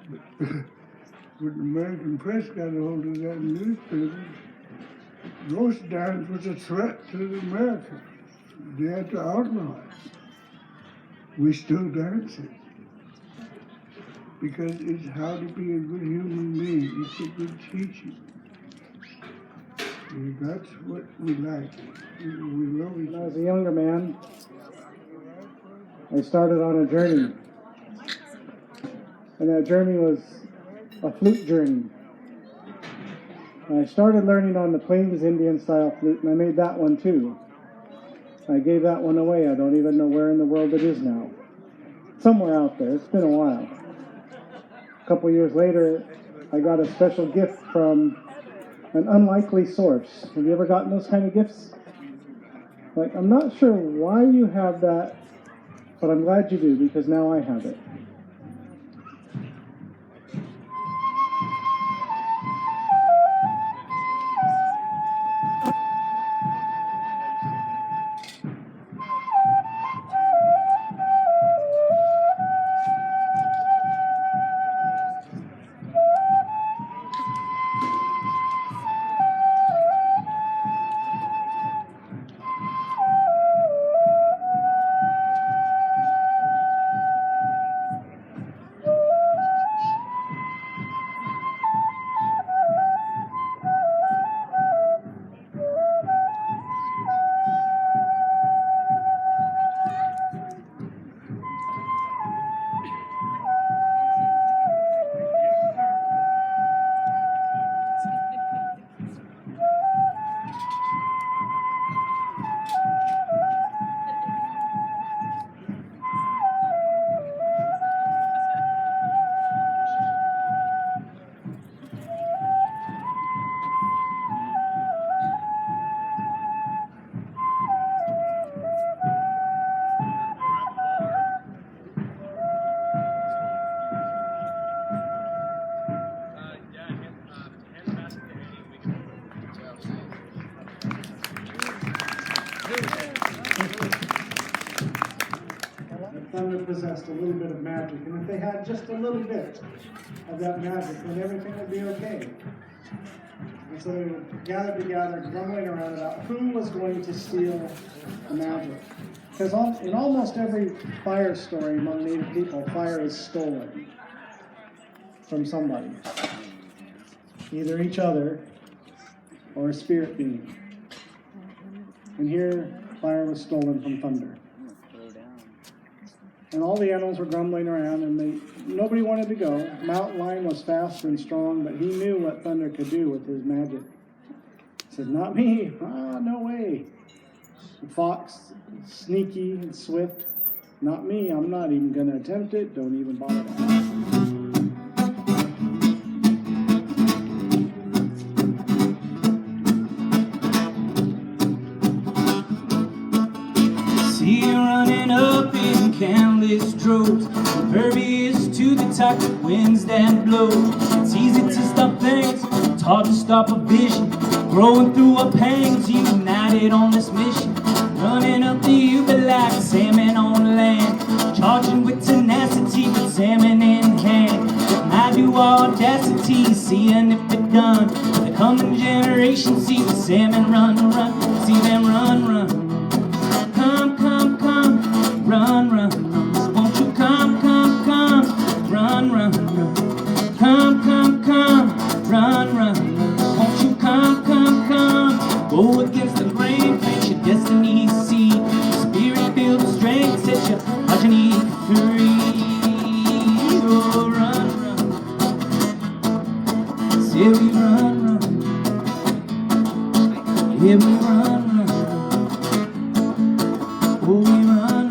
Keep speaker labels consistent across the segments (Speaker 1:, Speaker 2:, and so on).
Speaker 1: When the American press got a hold of that newspaper, ghost dance was a threat to the Americans. They had to outlaw it. We still dance it. Because it's how to be a good human being. It's a good teaching. And that's what we like. We love each
Speaker 2: When I
Speaker 1: other.
Speaker 2: was a younger man, I started on a journey. And that journey was a flute journey. And I started learning on the Plains Indian style flute, and I made that one too. I gave that one away. I don't even know where in the world it is now. Somewhere out there. It's been a while. A couple years later, I got a special gift from an unlikely source. Have you ever gotten those kind of gifts? Like, I'm not sure why you have that, but I'm glad you do, because now I have it. Thunder possessed a little bit of magic, and if they had just a little bit of that magic, then everything would be okay. And so they would gather together, grumbling around about who was going to steal the magic. Because in almost every fire story among Native people, fire is stolen from somebody. Either each other or a spirit being. And here, fire was stolen from thunder. And all the animals were grumbling around, and nobody wanted to go. Mountain Lion was fast and strong, but he knew what thunder could do with his magic. He said, "Not me. No way." The fox, sneaky and swift. "Not me. I'm not even going to attempt it. Don't even bother to ask."
Speaker 3: See you running up in countless droves, impervious to the type of winds that blow. It's easy to stop things, it's hard to stop a vision, growing through our pangs, united on this mission. Running up the Uber like salmon on land, charging with tenacity, with salmon in hand. With my due audacity, seeing if it done. The coming generation see the salmon run, run, see them run, run. Come, come, come, run, run, run. Won't you come, come, come, run, run, run. Come, come, come, run, run, run. Won't you come, come, come. Go against the grain, face your destiny, see. Spirit build strength, set your progeny free. Oh, run, run. Say we run, run. Yeah, we run. Oh, we run,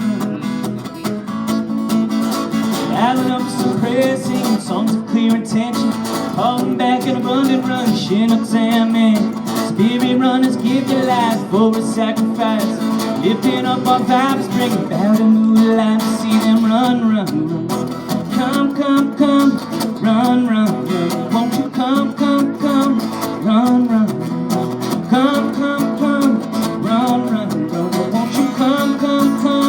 Speaker 3: battling up some prayer, singing songs of clear intention, calling back an abundant run, Chinook salmon. Spirit runners, give your life for a sacrifice, lifting up our vibes, bringing about a new life. See them run, run, run. Come, come, come, run, run, run. Won't you come, come, come, run, run. Come, come, come, run, run, run. Won't you come, come, come.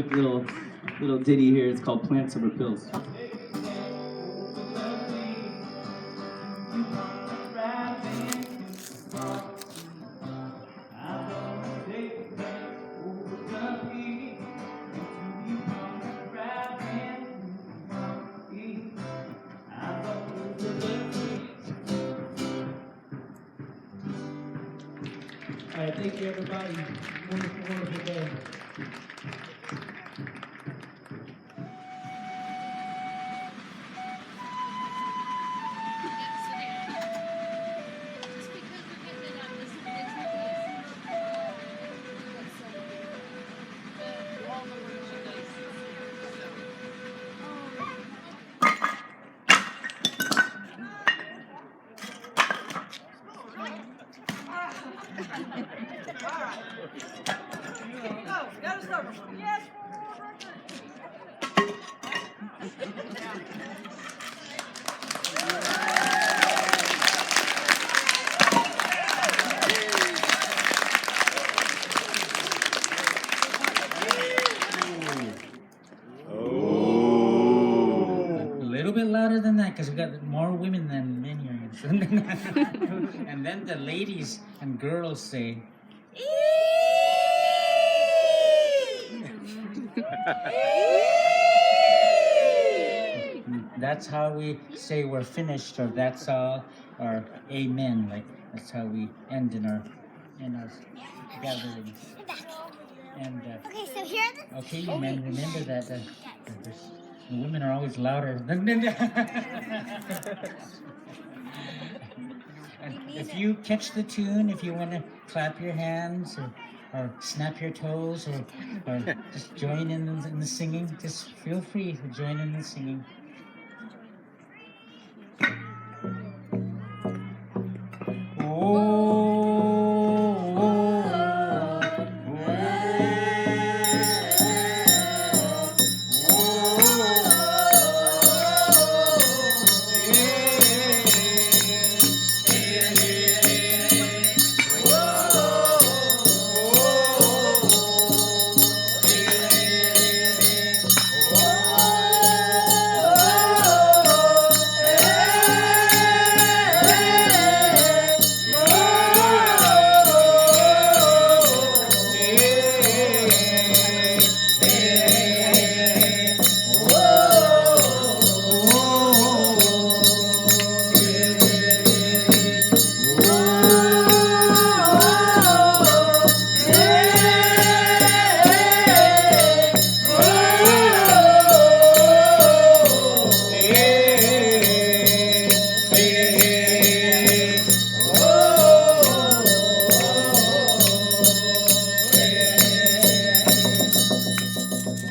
Speaker 3: quick little ditty here. It's called Plants Over Pills.
Speaker 4: All right, thank you, everybody. Wonderful, wonderful day.
Speaker 3: A little bit louder than that, because we got more women than men here. And then the ladies and girls say, that's how we say we're finished, or that's all, or amen. Like that's how we end in our gatherings. And
Speaker 5: Okay, so here are the
Speaker 3: okay, you men, remember that the women are always louder than men. And if you catch the tune, if you want to clap your hands or snap your toes or just join in the singing, just feel free to join in the singing.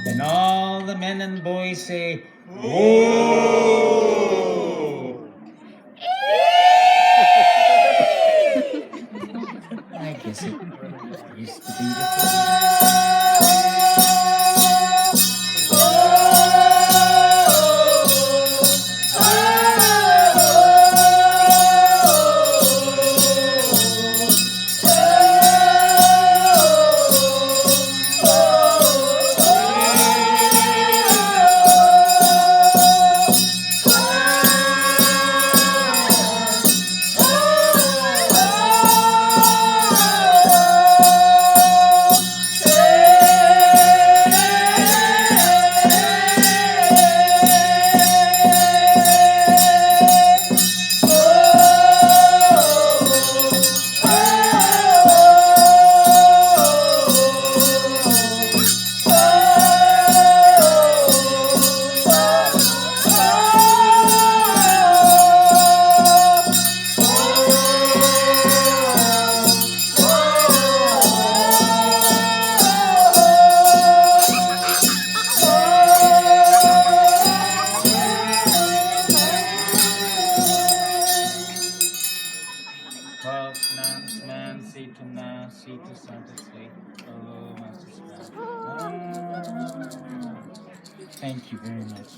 Speaker 3: And all the men and boys say, "Oh!" I guess it used to be this Thank you very much.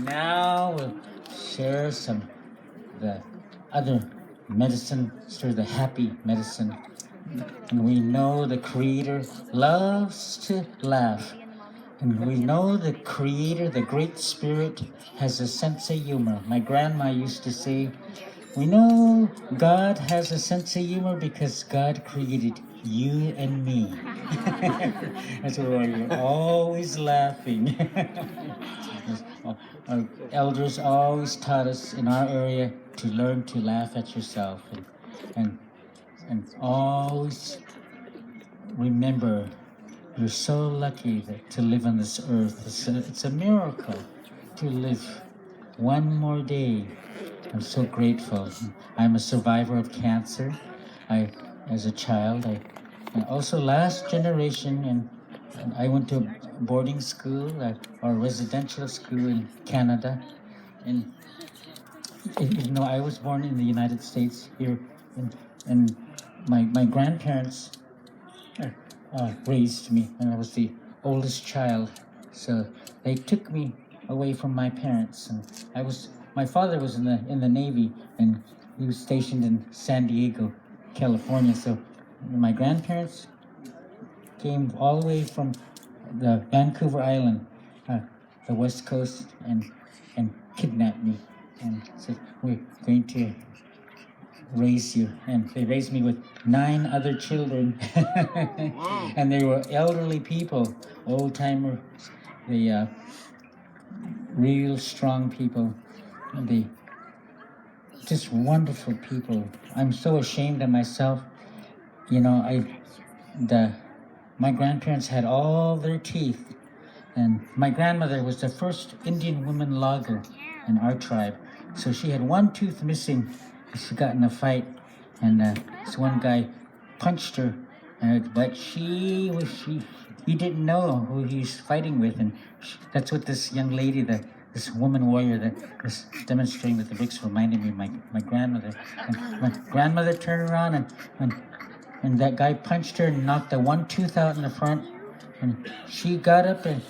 Speaker 3: Now we'll share some of the other medicine, sort of the happy medicine. And we know the Creator loves to laugh. And we know the Creator, the Great Spirit, has a sense of humor. My grandma used to say, we know God has a sense of humor because God created you and me. That's why you're always laughing. Our elders always taught us in our area to learn to laugh at yourself and always remember you're so lucky to live on this earth. It's a miracle to live one more day. I'm so grateful. I'm a survivor of cancer. As a child, and also last generation, and I went to boarding school or residential school in Canada, and you know I was born in the United States here, and my grandparents raised me, and I was the oldest child, so they took me away from my parents, and my father was in the Navy, and he was stationed in San Diego, California. So my grandparents came all the way from the Vancouver Island, the West Coast, and kidnapped me and said, "We're going to raise you." And they raised me with 9 other children, and they were elderly people, old timers, the real strong people, and they just wonderful people. I'm so ashamed of myself. You know, my grandparents had all their teeth, and my grandmother was the first Indian woman logger in our tribe. So she had one tooth missing. She got in a fight, and this one guy punched her, but you didn't know who he's fighting with, and that's what this young lady, this woman warrior that was demonstrating with the bricks reminded me of my grandmother. And my grandmother turned around, and that guy punched her and knocked the one tooth out in the front, and she got up and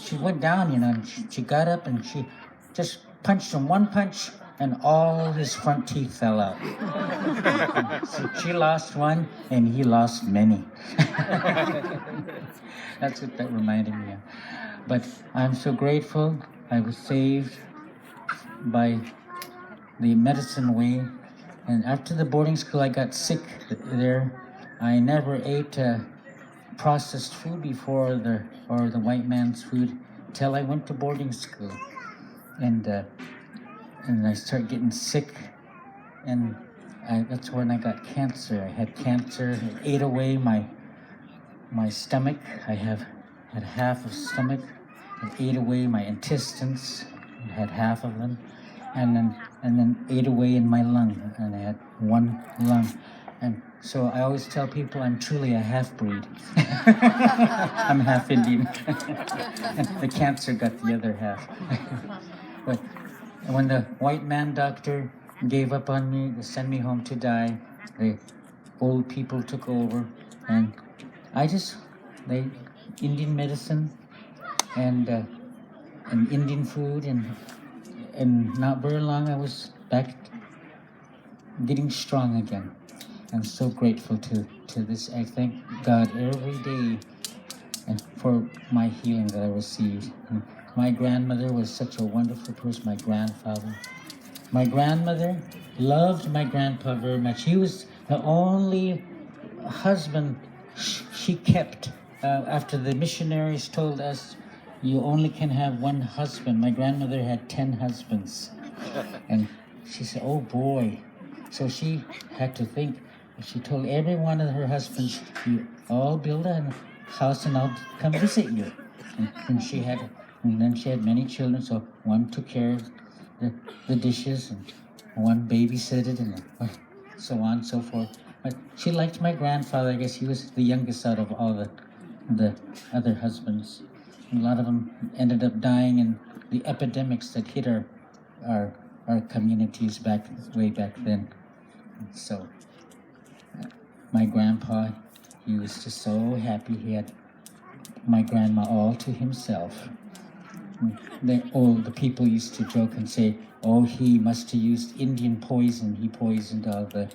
Speaker 3: she went down, and she got up and she just punched him one punch, and all his front teeth fell out. So she lost one, and he lost many. That's what that reminded me of. But I'm so grateful I was saved by the medicine way. And after the boarding school, I got sick there. I never ate processed food before, or the white man's food, till I went to boarding school. And I started getting sick, and that's when I got cancer. I had cancer. It ate away my stomach. I had half of stomach. It ate away my intestines. I had half of them, and then ate away in my lung, and I had one lung. And so I always tell people I'm truly a half-breed. I'm half Indian. And the cancer got the other half. But when the white man doctor gave up on me to send me home to die, the old people took over, and Indian medicine and Indian food, and not very long I was back getting strong again. I'm so grateful to this. I thank God every day for my healing that I received. And my grandmother was such a wonderful person, my grandfather. My grandmother loved my grandpa very much. He was the only husband she kept. After the missionaries told us, you only can have one husband. My grandmother had 10 husbands. And she said, oh boy. So she had to think. She told every one of her husbands, you all build a house and I'll come visit you. And then she had many children, so one took care of the dishes, and one babysitted, and so on and so forth. But she liked my grandfather. I guess he was the youngest out of all the other husbands. And a lot of them ended up dying in the epidemics that hit our communities way back then. So my grandpa, he was just so happy he had my grandma all to himself. The people used to joke and say, oh, he must have used Indian poison. He poisoned all the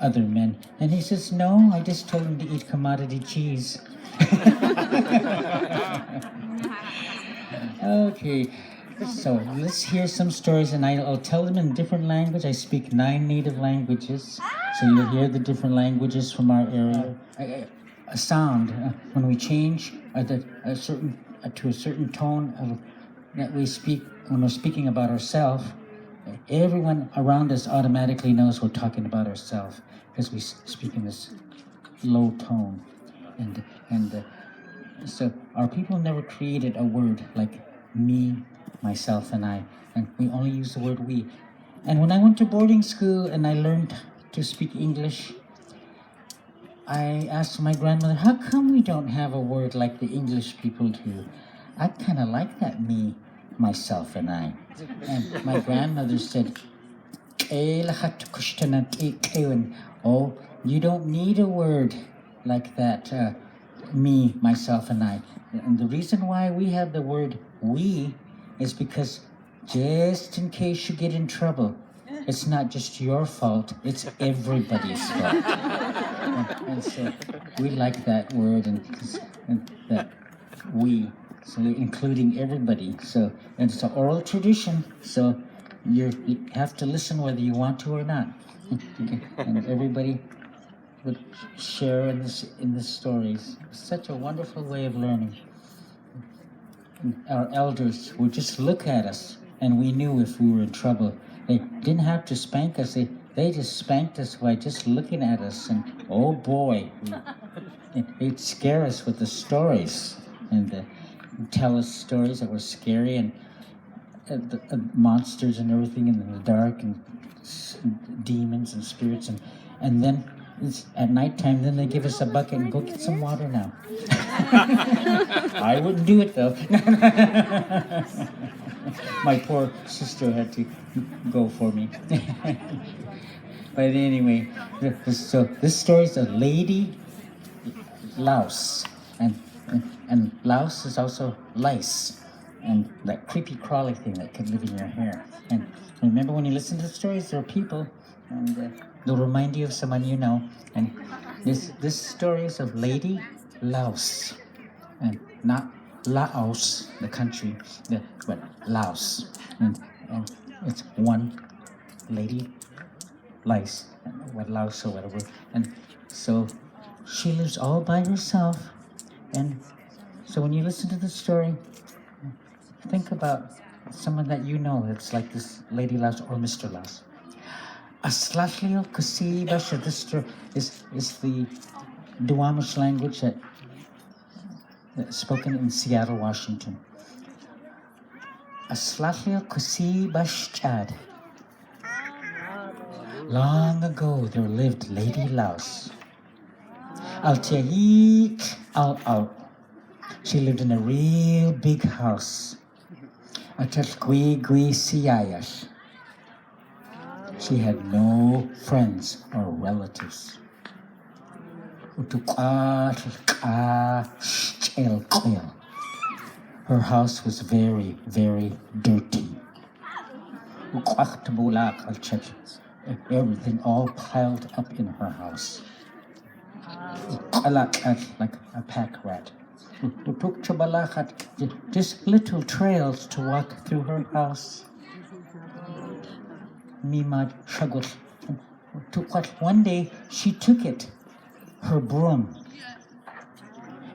Speaker 3: other men. And he says, no, I just told him to eat commodity cheese. Okay, so let's hear some stories, and I'll tell them in different language. I speak 9 native languages, so you'll hear the different languages from our area. A sound, when we change to a certain tone that we speak, when we're speaking about ourselves, everyone around us automatically knows we're talking about ourselves because we speak in this low tone. And so our people never created a word like me, myself, and I, and we only use the word we. And when I went to boarding school and I learned to speak English, I asked my grandmother, how come we don't have a word like the English people do? I kind of like that me, myself, and I. And my grandmother said, oh, you don't need a word like that, me, myself, and I. And the reason why we have the word we is because just in case you get in trouble, it's not just your fault, it's everybody's fault. And so we like that word and that we, so including everybody. So, and it's an oral tradition, so you have to listen whether you want to or not. And everybody would share in the stories. Such a wonderful way of learning. Our elders would just look at us, and we knew if we were in trouble. They didn't have to spank us. They just spanked us by just looking at us, and oh boy, they'd scare us with the stories and tell us stories that were scary and monsters and everything in the dark and demons and spirits and then at nighttime, then they give us a bucket and go get some water now. I wouldn't do it though. My poor sister had to go for me. But anyway, so this story is a lady louse, and louse is also lice, and that creepy crawly thing that can live in your hair. And remember, when you listen to the stories, there are people, and they'll remind you of someone you know. And this story is of Lady Louse, and not Laos, the country, but Laos, and it's one lady lice, what Laos or whatever, and so she lives all by herself. And so when you listen to the story, think about someone that you know that's like this Lady Louse or Mr. Louse. Aslahlio Kasi Basha, this is the Duwamish language that's spoken in Seattle, Washington. Aslahlio Kasi Bashchad. Long ago there lived Lady Louse. Al-Tiahik Al-Al. She lived in a real big house. Atalkwi Siyayash. She had no friends or relatives. Her house was very, very dirty. Everything all piled up in her house. Like a pack rat. Just little trails to walk through her house. One day she took it, her broom,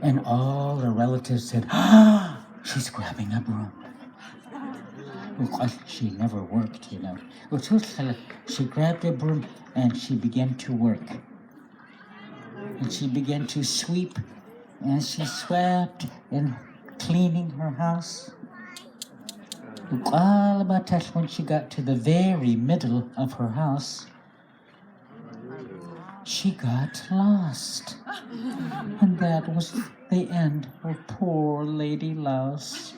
Speaker 3: and all her relatives said, "Ah, she's grabbing a broom." She never worked, you know. She grabbed a broom and she began to work. And she began to sweep, and she swept and cleaning her house. All about that, when she got to the very middle of her house, she got lost. And that was the end of poor Lady Louse.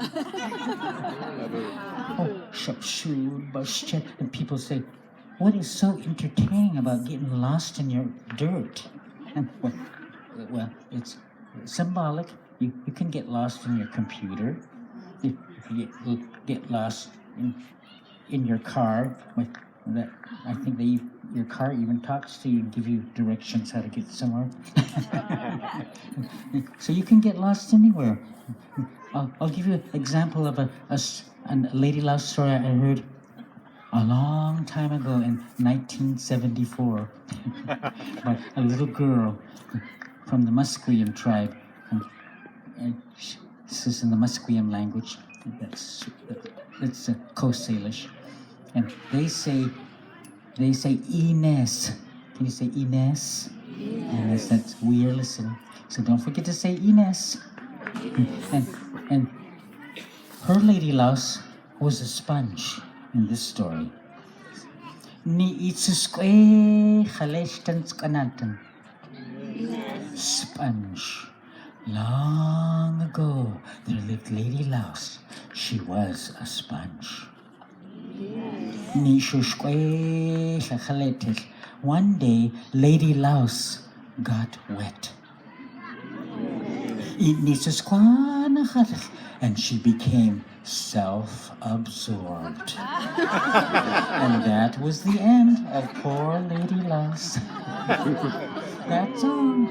Speaker 3: And people say, what is so entertaining about getting lost in your dirt? And well, it's symbolic. You can get lost in your computer. You get lost
Speaker 5: in your car. That I think your car even talks to you and give you directions how to get somewhere. So you can get lost anywhere. I'll give you an example of a lady louse story I heard a long time ago in 1974 by a little girl from the Musqueam tribe. And this is in the Musqueam language. It's Coast Salish. And they say Ines. Can you say Ines? Ines, that's we are listening. So don't forget to say Ines. And her lady louse was a sponge in this story. Ni itsuskwe khaleshtans kanantan. Sponge. Long ago, there lived Lady Louse. She was a sponge. One day, Lady Louse got wet. And she became self-absorbed. And that was the end of poor Lady Louse. That's all.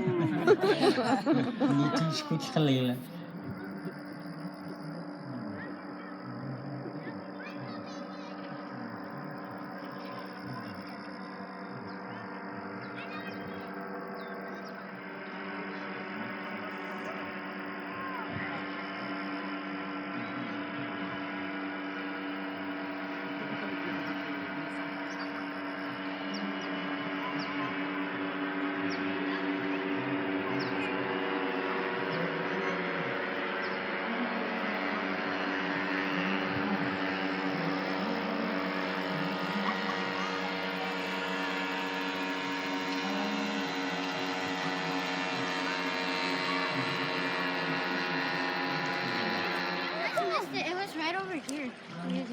Speaker 6: It was right over here.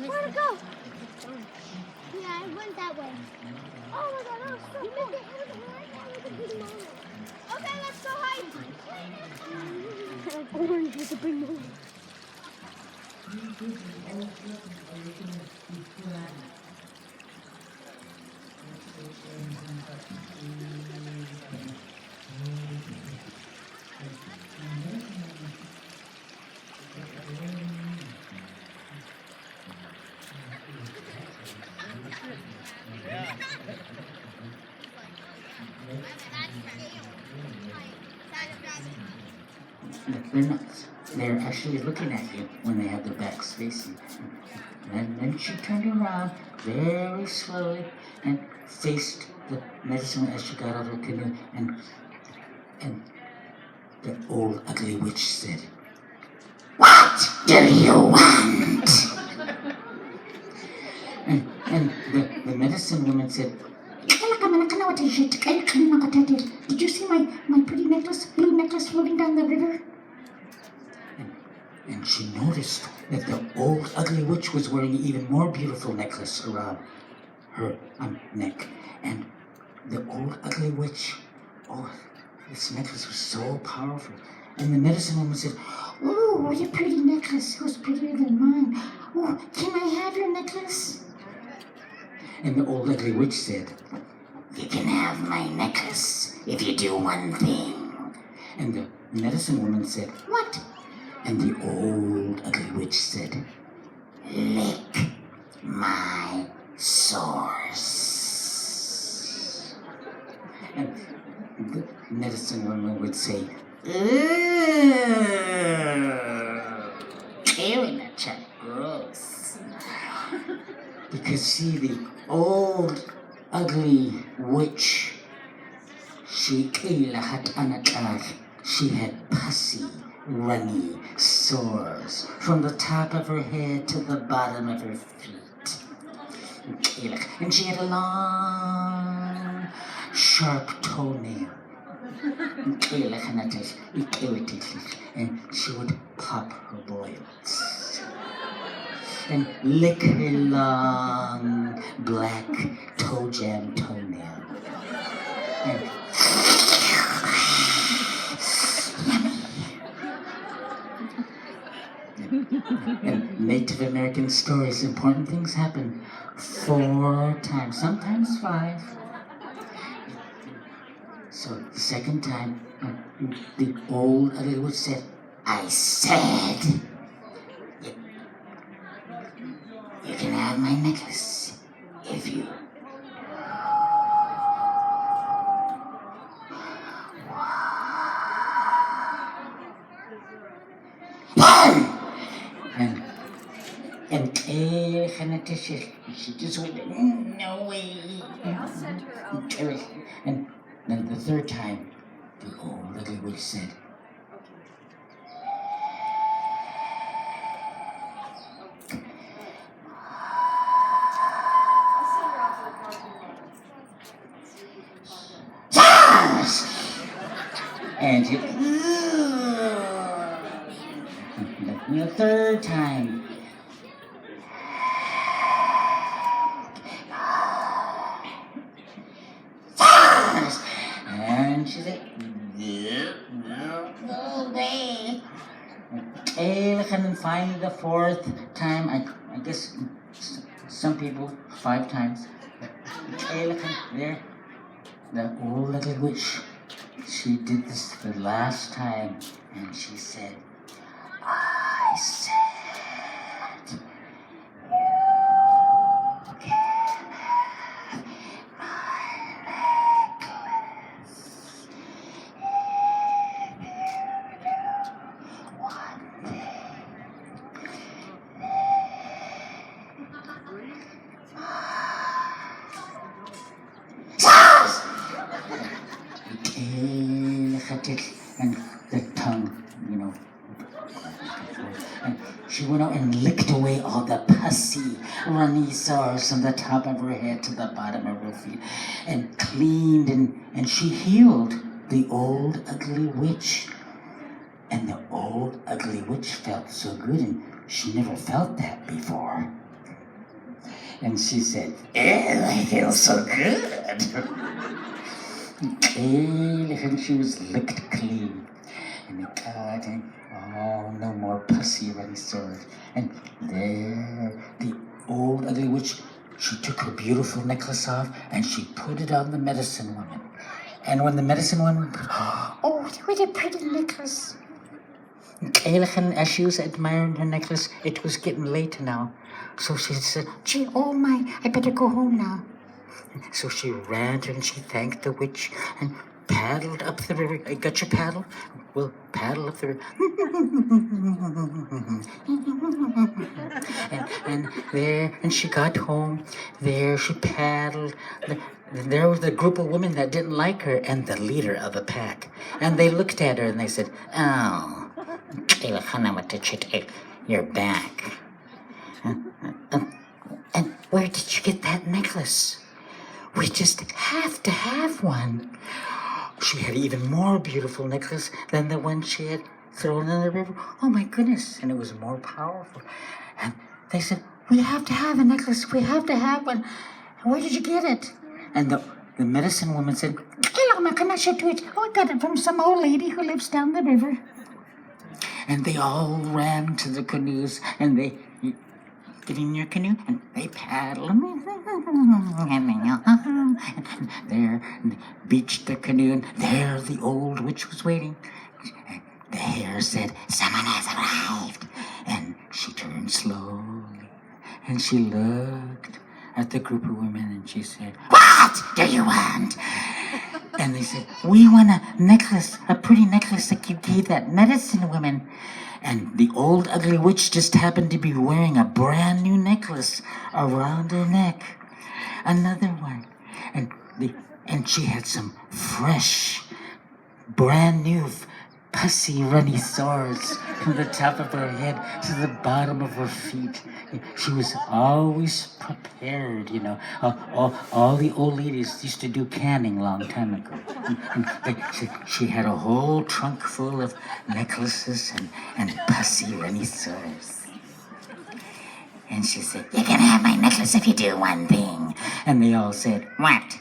Speaker 6: Where'd it go? Yeah, it went that way. Oh my god, that was so cool. It was right there with a big moment. Okay, let's go hide. Orange with a big moment.
Speaker 5: They're actually looking at you when they have their backs facing. And then she turned around very slowly and faced the medicine as she got out of her canoe. And the old ugly witch said, "What do you want?" and the medicine woman said, "Did you see my pretty necklace, blue necklace floating down the river?" And she noticed that the old ugly witch was wearing an even more beautiful necklace around her neck. And the old ugly witch, this necklace was so powerful. And the medicine woman said, "Oh, what a pretty necklace. It was prettier than mine. Oh, can I have your necklace?" And the old ugly witch said, "You can have my necklace if you do one thing." And the medicine woman said, "What?" And the old ugly witch said, "Lick my sores." And the medicine woman would say, "Ew, that's gross." Because see, the old ugly witch, she had pussy, runny sores from the top of her head to the bottom of her feet. And she had a long, sharp toenail. And she would pop her boils and lick her long, black toe jam toenail. And Native American stories, important things happen 4 times, sometimes 5. So the second time, the old ugly witch said, I said, you can have my necklace if you and she just went, no way.
Speaker 7: I'll send her out.
Speaker 5: And then the third time, the old ugly witch said, Charles! And she, and the third time, Charles! And she said, no way. And then finally the 4th time, I guess some people 5 times. There, the old little witch, she did this the last time, and she said, I said, you can have my necklace if you do one thing. And the tongue, and she went out and licked away all the pussy, runny sores from the top of her head to the bottom of her feet, and cleaned and she healed the old ugly witch. And the old ugly witch felt so good, and she never felt that before. And she said, I feel so good. And she was licked clean. And no more pussy runny sores. And there, the old ugly witch, she took her beautiful necklace off and she put it on the medicine woman. And when the medicine woman, oh, what a pretty necklace. As she was admiring her necklace, it was getting late now. So she said, gee, oh my, I better go home now. So she ran and she thanked the witch and paddled up the river. Got your paddle? Well, paddle up the river. and she got home. There she paddled. There was the group of women that didn't like her and the leader of the pack. And they looked at her and they said, oh, you're back. And where did you get that necklace? We just have to have one. She had even more beautiful necklace than the one she had thrown in the river. Oh my goodness, and it was more powerful. And they said, we have to have a necklace, we have to have one. Where did you get it? And the medicine woman said, hello, I got it from some old lady who lives down the river. And they all ran to the canoes, and they get in your canoe, and they paddle. There, and they beached the canoe, and there the old witch was waiting. And the hare said, someone has arrived. And she turned slowly, and she looked at the group of women, and she said, what do you want? And they said, we want a necklace, a pretty necklace like you gave that medicine woman. And the old ugly witch just happened to be wearing a brand new necklace around her neck. Another one. And she had some fresh, brand new pussy runny sores from the top of her head to the bottom of her feet. She was always prepared, All the old ladies used to do canning a long time ago. She had a whole trunk full of necklaces and pussy runny sores. And she said, you can have my necklace if you do one thing. And they all said, what?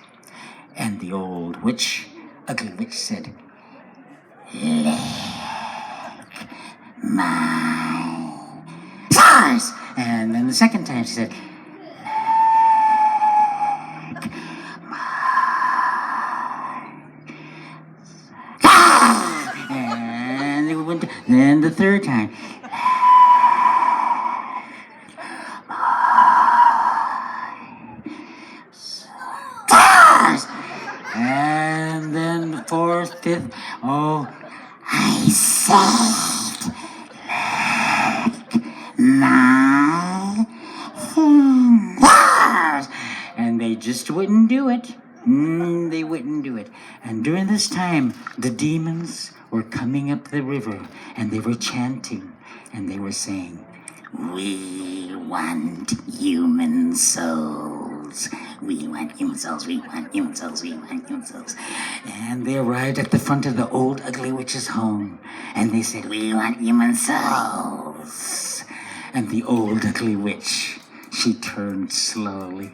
Speaker 5: And the old ugly witch said, lick my sores. And then the second time she said, and it went. Then the third time. And then fourth, fifth. Oh, I said, now. And they just wouldn't do it. They wouldn't do it. And during this time, the demons were coming up the river and they were chanting and they were saying, "We want human souls. We want human souls. We want human souls. We want human souls." And they arrived at the front of the old ugly witch's home and they said, "We want human souls." And the old ugly witch, she turned slowly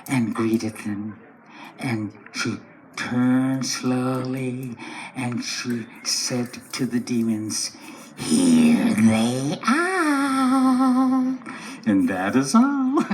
Speaker 5: and greeted them. And she turned slowly and she said to the demons, "Here they are." And that is all.